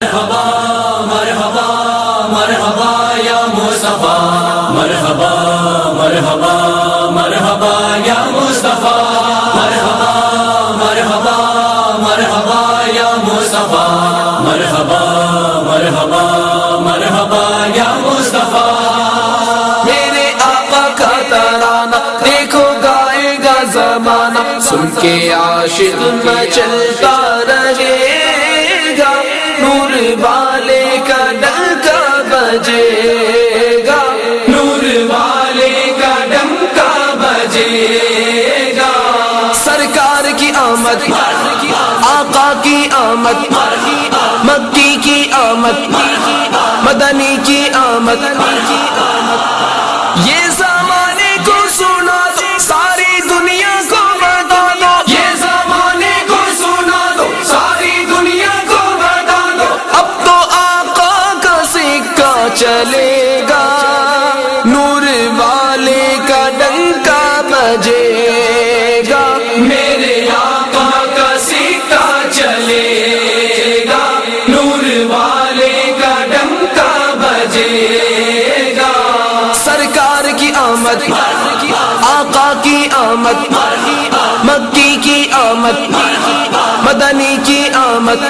مرحبا مرحبا یا مصطفیٰ، مرحبا مرحبا مرحبا یا مصطفیٰ، مرحبا مرحبا مرحبا یا مصطفیٰ، مرحبا مرحبا مرحبا یا مصطفیٰ۔ میرے آقا کا ترانہ دیکھو گائے گا زمانہ، سن کے عاشق مچلتا رہے گا، نور والے کا ڈنکا بجے گا، نور والے کا ڈنکا بجے گا۔ سرکار کی آمد، آقا کی آمد، مکی کی آمد، مدنی کی آمد، یہ زمانے کو سنا دو، ساری دنیا کو بتا دو، یہ زمانے کو سنا دو، ساری دنیا کو بتا دو، اب تو آقا کا سکہ چلے گا، نور والے کا ڈنکا بجے گا، میرے آقا کا سکہ چلے گا، نور والے کا ڈنکا بجے گا۔ سرکار کی آمد، آقا کی آمد، مکی کی آمد، مدنی کی آمد۔